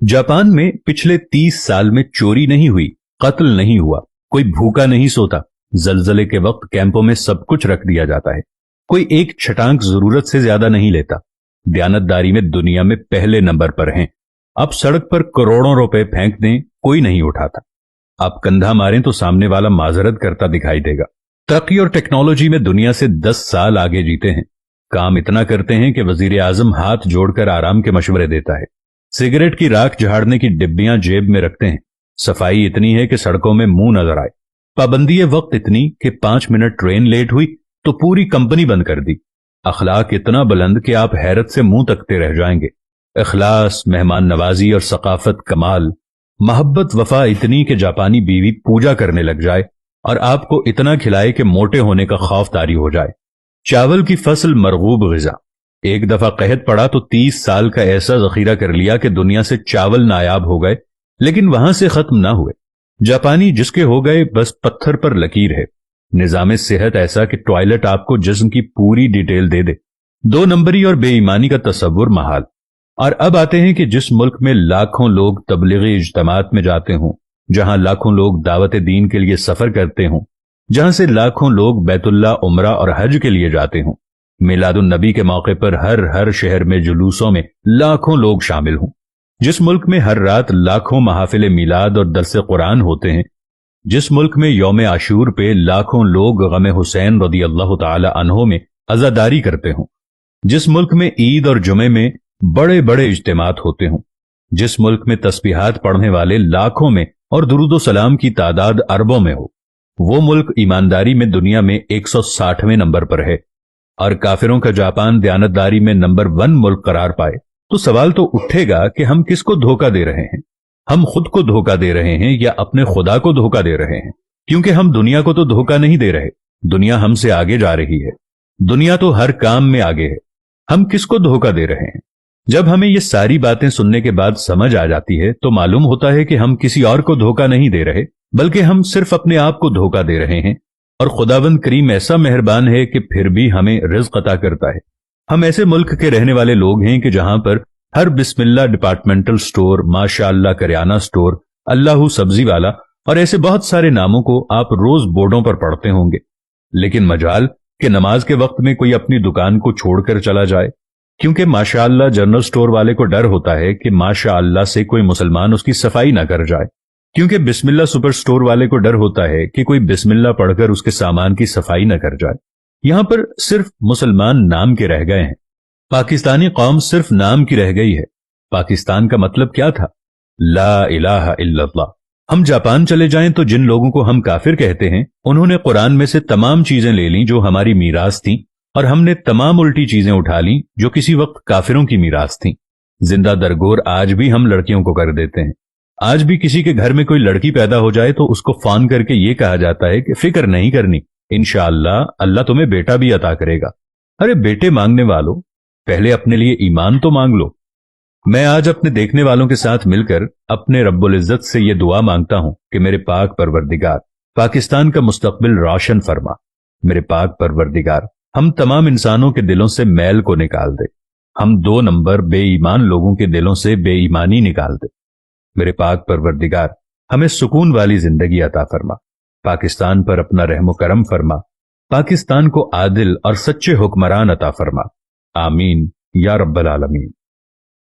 Japan में पिछले 30 साल में चोरी नहीं हुई, कत्ल नहीं हुआ, कोई भूखा नहीं सोता। जलजले के वक्त कैंपों में सब कुछ रख दिया जाता है। कोई एक छटांक जरूरत से ज्यादा नहीं लेता। दयानतदारी में दुनिया में पहले नंबर पर हैं। आप सड़क पर करोड़ों रुपए फेंक दें, कोई नहीं उठाता। आप कंधा मारें तो सामने वाला माजरत करता दिखाई देगा। तरक्की और टेक्नोलॉजी में दुनिया से 10 साल आगे जीते हैं। काम इतना करते हैं कि वजीर आजम हाथ जोड़कर आराम के मशवरे देता है। सिगरेट की राख झाड़ने की डिब्बियां जेब में रखते हैं। सफाई इतनी है कि सड़कों में मुंह नजर आए। पाबंदी वक्त इतनी कि 5 मिनट ट्रेन लेट हुई तो पूरी कंपनी बंद कर दी। अखलाक इतना बुलंद कि आप हैरत से मुंह तकते रह जाएंगे। इखलास, मेहमान नवाजी और सकाफत कमाल। मोहब्बत वफा इतनी कि जापानी बीवी पूजा करने लग जाए और आपको इतना खिलाए कि मोटे होने का खौफ तारी हो जाए। चावल की फसल मरगूब ग़िज़ा। एक दफा कहत पड़ा तो 30 साल का ऐसा जखीरा कर लिया कि दुनिया से चावल नायाब हो गए, लेकिन वहां से खत्म ना हुए। जापानी जिसके हो गए बस पत्थर पर लकीर है। निजाम सेहत ऐसा कि टॉयलेट आपको जिस्म की पूरी डिटेल दे दे। 2 नंबरी और बेईमानी का तस्वुर महाल। और अब आते हैं कि जिस मुल्क में लाखों लोग तबलीगी इज्तिमात में जाते हों, जहां लाखों लोग दावत दीन के लिए सफर करते हों, जहां से लाखों लोग बैतुल्ला, उमरा और हज के लिए जाते हों, मिलादुन नबी के मौके पर हर शहर में जुलूसों में लाखों लोग शामिल हों, जिस मुल्क में हर रात लाखों महफिल मिलाद और दरस कुरान होते हैं, जिस मुल्क में यौम आशूर पे लाखों लोग गम हुसैन रदी अल्लाह तआला अन्हो में अज़ादारी करते हों, जिस मुल्क में ईद और जुमे में बड़े बड़े इज्तिमात होते हों, जिस मुल्क में तस्बीहात पढ़ने वाले लाखों में और दुरूद सलाम की तादाद अरबों में हो, वो मुल्क ईमानदारी में दुनिया में 160वें नंबर पर है। और काफिरों का जापान दयानतदारी में नंबर 1 मुल्क करार पाए तो सवाल तो उठेगा कि हम किसको धोखा दे रहे हैं। हम खुद को धोखा दे रहे हैं या अपने खुदा को धोखा दे रहे हैं? क्योंकि हम दुनिया को तो धोखा नहीं दे रहे, दुनिया हमसे आगे जा रही है। दुनिया तो हर काम में आगे है। हम किसको धोखा दे रहे हैं? जब हमें ये सारी बातें सुनने के बाद समझ आ जाती है तो मालूम होता है कि हम किसी और को धोखा नहीं दे रहे, बल्कि हम सिर्फ अपने आप को धोखा दे रहे हैं। और खुदावंद करीम ऐसा मेहरबान है कि फिर भी हमें रिज़्क अता करता है। हम ऐसे मुल्क के रहने वाले लोग हैं कि जहां पर हर बिस्मिल्लाह डिपार्टमेंटल स्टोर, माशाअल्लाह करियाना स्टोर, अल्लाहू सब्जी वाला और ऐसे बहुत सारे नामों को आप रोज बोर्डों पर पढ़ते होंगे। लेकिन मजाल कि नमाज के वक्त में कोई अपनी दुकान को छोड़कर चला जाए, क्योंकि माशाअल्लाह जनरल स्टोर वाले को डर होता है कि माशाअल्लाह से कोई मुसलमान उसकी सफाई ना कर जाए, क्योंकि बिस्मिल्लाह सुपर स्टोर वाले को डर होता है कि कोई बिस्मिल्लाह पढ़कर उसके सामान की सफाई न कर जाए। यहां पर सिर्फ मुसलमान नाम के रह गए हैं। पाकिस्तानी कौम सिर्फ नाम की रह गई है। पाकिस्तान का मतलब क्या था? ला इलाहा इल्लल्लाह। हम जापान चले जाएं तो जिन लोगों को हम काफिर कहते हैं, उन्होंने कुरान में से तमाम चीजें ले ली जो हमारी मीरास थी, और हमने तमाम उल्टी चीजें उठा ली जो किसी वक्त काफिरों की मीरास थी। जिंदा दरगोर आज भी हम लड़कियों को कर देते हैं। आज भी किसी के घर में कोई लड़की पैदा हो जाए तो उसको फोन करके ये कहा जाता है कि फिक्र नहीं करनी, इंशाअल्लाह अल्लाह तुम्हें बेटा भी अता करेगा। अरे बेटे मांगने वालों, पहले अपने लिए ईमान तो मांग लो। मैं आज अपने देखने वालों के साथ मिलकर अपने रब्बुल इज्जत से ये दुआ मांगता हूं कि मेरे पाक परवरदिगार पाकिस्तान का मुस्तकबिल रोशन फरमा। मेरे पाक परवरदिगार हम तमाम इंसानों के दिलों से मैल को निकाल दे। हम 2 नंबर बेईमान लोगों के दिलों से बेईमानी निकाल दे। मेरे पाक परवरदिगार हमें सुकून वाली जिंदगी अता फरमा। पाकिस्तान पर अपना रहमो करम फरमा। पाकिस्तान को आदिल और सच्चे हुक्मरान अता फरमा। आमीन या रब्बल आलमीन।